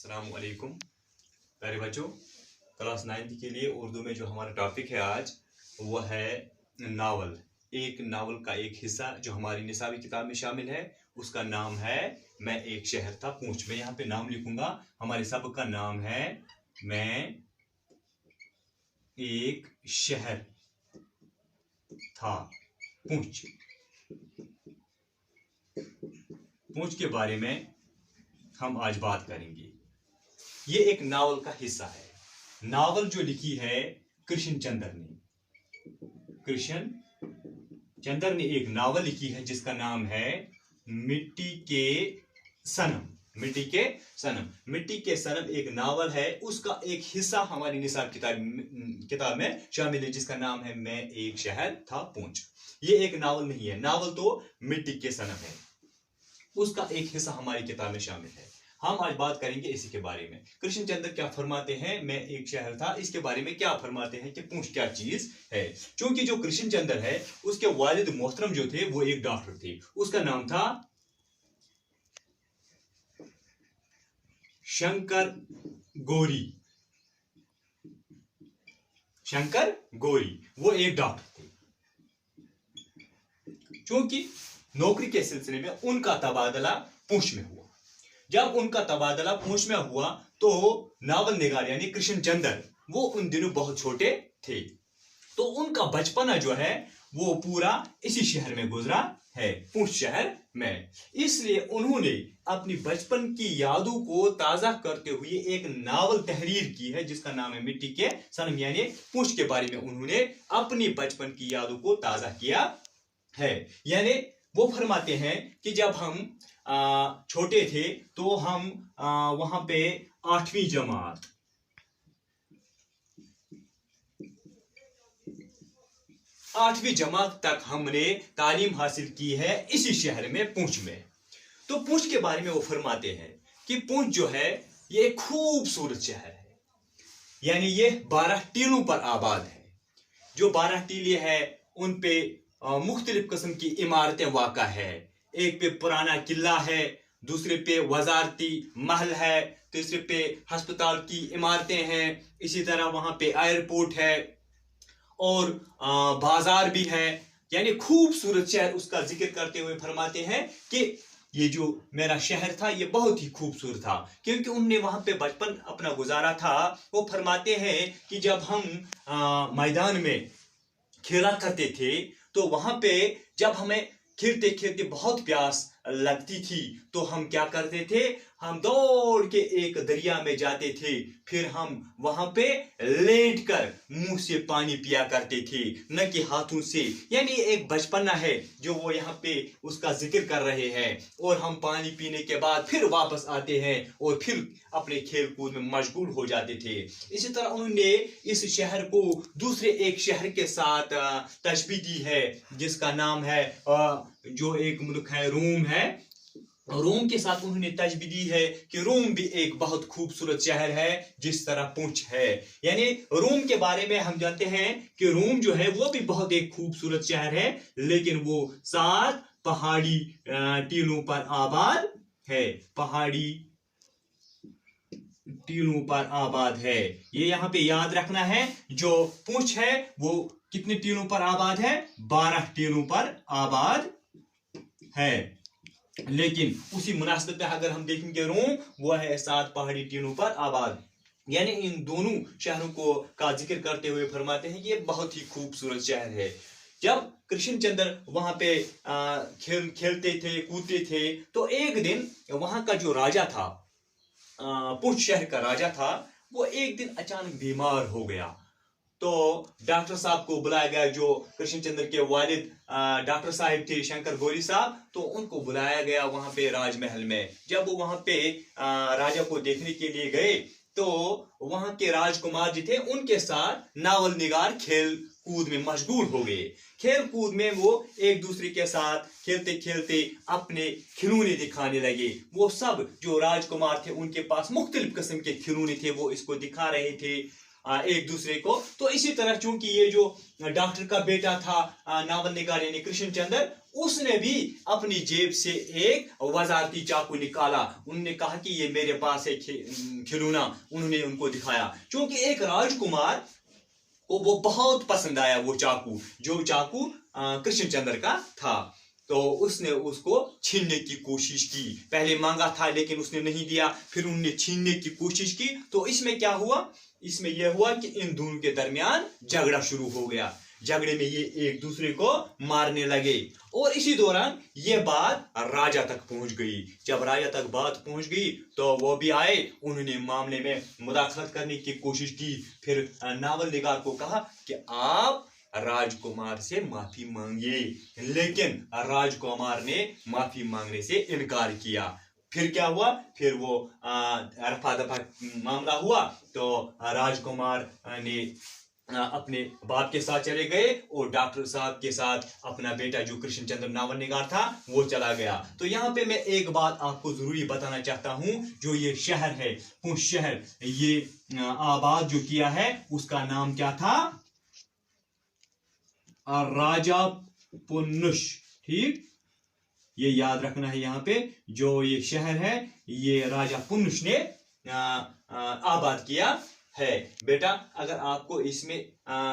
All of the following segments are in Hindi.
अस्सलाम वालेकुम प्यारे बच्चों। क्लास 9 के लिए उर्दू में जो हमारा टॉपिक है आज वो है नावल। एक नावल का एक हिस्सा जो हमारी निसाबी किताब में शामिल है उसका नाम है मैं एक शहर था पूंछ। मैं यहाँ पे नाम लिखूंगा। हमारे सबक का नाम है मैं एक शहर था पूंछ। पूंछ के बारे में हम आज बात करेंगे। ये एक नावल का हिस्सा है। नावल जो लिखी है कृष्ण चंद्र ने। कृष्ण चंद्र ने एक नावल लिखी है जिसका नाम है मिट्टी के सनम। मिट्टी के सनम। मिट्टी के सनम एक नावल है। उसका एक हिस्सा हमारी निसाब किताब में शामिल है जिसका नाम है मैं एक शहर था पूंछ। ये एक नावल नहीं है। नावल तो मिट्टी के सनम है। उसका एक हिस्सा हमारी किताब में शामिल है। हम आज बात करेंगे इसी के बारे में। कृष्ण चंद्र क्या फरमाते हैं मैं एक शहर था, इसके बारे में क्या फरमाते हैं कि पूंछ क्या चीज है। क्योंकि जो कृष्ण चंद्र है उसके वालिद मोहतरम जो थे वो एक डॉक्टर थे। उसका नाम था शंकर गौरी। शंकर गौरी वो एक डॉक्टर थे। क्योंकि नौकरी के सिलसिले में उनका तबादला पूंछ में हुआ। जब उनका तबादला पूंछ में हुआ तो नावल निगार यानी कृष्ण चंद्र वो उन दिनों बहुत छोटे थे। तो उनका बचपना जो है वो पूरा इसी शहर में गुजरा है, पूंछ शहर में। इसलिए उन्होंने अपनी बचपन की यादों को ताजा करते हुए एक नावल तहरीर की है जिसका नाम है मिट्टी के सनम। यानी पूंछ के बारे में उन्होंने अपनी बचपन की यादों को ताजा किया है। यानी वो फरमाते हैं कि जब हम छोटे थे तो हम वहां पे 8वीं जमात तक हमने तालीम हासिल की है इसी शहर में पूंछ में। तो पूंछ के बारे में वो फरमाते हैं कि पूंछ जो है ये खूबसूरत शहर है। यानी ये 12 टीलों पर आबाद है। जो 12 टीले हैं उन पे मुख्तलिफ किस्म की इमारतें वाक़ा है। एक पे पुराना किला है, दूसरे पे वजारती महल है, तीसरे पे अस्पताल की इमारतें हैं, इसी तरह वहां पे एयरपोर्ट है और बाजार भी है। यानी खूबसूरत शहर। उसका जिक्र करते हुए फरमाते हैं कि ये जो मेरा शहर था ये बहुत ही खूबसूरत था क्योंकि उनने वहां पे बचपन अपना गुजारा था। वो फरमाते हैं कि जब हम मैदान में खेला करते थे तो वहां पे जब हमें खेलते खेलते बहुत प्यास लगती थी तो हम क्या करते थे, हम दौड़ के एक दरिया में जाते थे। फिर हम वहां पे लेट कर मुंह से पानी पिया करते थे, न कि हाथों से। यानी एक बचपना है जो वो यहाँ पे उसका जिक्र कर रहे हैं। और हम पानी पीने के बाद फिर वापस आते हैं और फिर अपने खेल कूद में मशगूल हो जाते थे। इसी तरह उन्होंने इस शहर को दूसरे एक शहर के साथ तशबीह दी है जिसका नाम है जो एक मुल्क है रोम है। रोम के साथ उन्होंने तशबीह दी है कि रोम भी एक बहुत खूबसूरत शहर है जिस तरह पूंछ है। यानी रोम के बारे में हम जानते हैं कि रोम जो है वो भी बहुत एक खूबसूरत शहर है, लेकिन वो 7 पहाड़ी टीलों पर आबाद है। पहाड़ी टीलों पर आबाद है। ये यहाँ पे याद रखना है। जो पूंछ है वो कितने टीलों पर आबाद है? 12 टीलों पर आबाद है। लेकिन उसी मुनासिबत में अगर हम देखेंगे रोम वो है 7 पहाड़ी टीलों पर आबाद। यानी इन दोनों शहरों को का जिक्र करते हुए फरमाते हैं कि ये बहुत ही खूबसूरत शहर है। जब कृष्ण चंद्र वहां पे खेलते थे कूदते थे तो एक दिन वहां का जो राजा था, पूंछ शहर का राजा था, वो एक दिन अचानक बीमार हो गया। तो डॉक्टर साहब को बुलाया गया। जो कृष्ण चंद्र के वालिद डॉक्टर साहब थे शंकर गौरी साहब, तो उनको बुलाया गया वहां पे राजमहल में। जब वो वहां पे राजा को देखने के लिए गए तो वहां के राजकुमार जी थे उनके साथ नावल निगार खेल कूद में मशगूल हो गए। खेल कूद में वो एक दूसरे के साथ खेलते खेलते अपने खिलौने दिखाने लगे। वो सब जो राजकुमार थे उनके पास मुख्तलिफ किस्म के खिलौने थे वो इसको दिखा रहे थे। एक दूसरे को। तो इसी तरह चूंकि ये जो डॉक्टर का बेटा था नावल निगार यानी कृष्ण चंद्र, उसने भी अपनी जेब से एक वजारती चाकू निकाला। उन्होंने कहा कि ये मेरे पास है खिलौना, उन्होंने उनको दिखाया। क्योंकि एक राजकुमार को वो बहुत पसंद आया वो चाकू, जो चाकू कृष्णचंद्र का था। तो उसने उसको छीनने की कोशिश की। पहले मांगा था लेकिन उसने नहीं दिया, फिर उन्होंने छीनने की कोशिश की। तो इसमें क्या हुआ, इसमें यह हुआ कि इन दोनों के दरमियान झगड़ा शुरू हो गया। झगड़े में ये एक दूसरे को मारने लगे और इसी दौरान ये बात राजा तक पहुंच गई। जब राजा तक बात पहुंच गई तो वो भी आए, उन्होंने मामले में मुदाखलत करने की कोशिश की। फिर नावल निगार को कहा कि आप राजकुमार से माफी मांगिए, लेकिन राजकुमार ने माफी मांगने से इनकार किया। फिर क्या हुआ, फिर वो रफा दफा मामला हुआ। तो राजकुमार ने अपने बाप के साथ चले गए और डॉक्टर साहब के साथ अपना बेटा जो कृष्णचंद्र नावल निगार था वो चला गया। तो यहाँ पे मैं एक बात आपको जरूरी बताना चाहता हूँ, जो ये शहर है पुंछ शहर, ये आबाद जो किया है उसका नाम क्या था, राजा पुनुष। ठीक, ये याद रखना है। यहाँ पे जो ये शहर है ये राजा पुनुष ने आबाद किया है। बेटा अगर आपको इसमें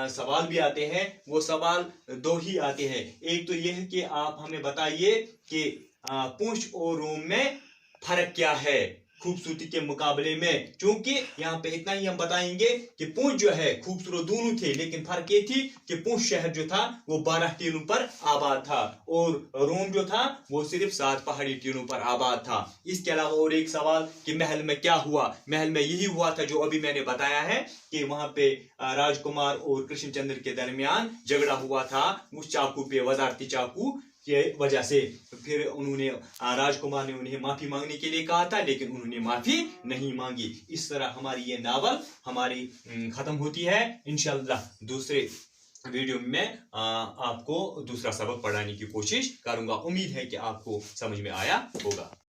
सवाल भी आते हैं, वो सवाल दो ही आते हैं। एक तो यह कि आप हमें बताइए कि पुंछ और रोम में फर्क क्या है खूबसूरती के मुकाबले में। क्योंकि यहाँ पे इतना ही हम बताएंगे कि पुंछ जो है खूबसूरत दोनों थे, लेकिन फर्क ये थी कि पुंछ शहर जो था वो 12 टीलों पर आबाद था और रोम जो था वो सिर्फ 7 पहाड़ी टीलों पर आबाद था। इसके अलावा और एक सवाल कि महल में क्या हुआ, महल में यही हुआ था जो अभी मैंने बताया है कि वहां पे राजकुमार और कृष्णचंद्र के दरमियान झगड़ा हुआ था उस चाकू पे, वजारती चाकू के वजह से। फिर उन्होंने राजकुमार ने उन्हें माफी मांगने के लिए कहा था, लेकिन उन्होंने माफी नहीं मांगी। इस तरह हमारी ये नावल हमारी खत्म होती है। इंशाल्लाह दूसरे वीडियो में आपको दूसरा सबक पढ़ाने की कोशिश करूंगा। उम्मीद है कि आपको समझ में आया होगा।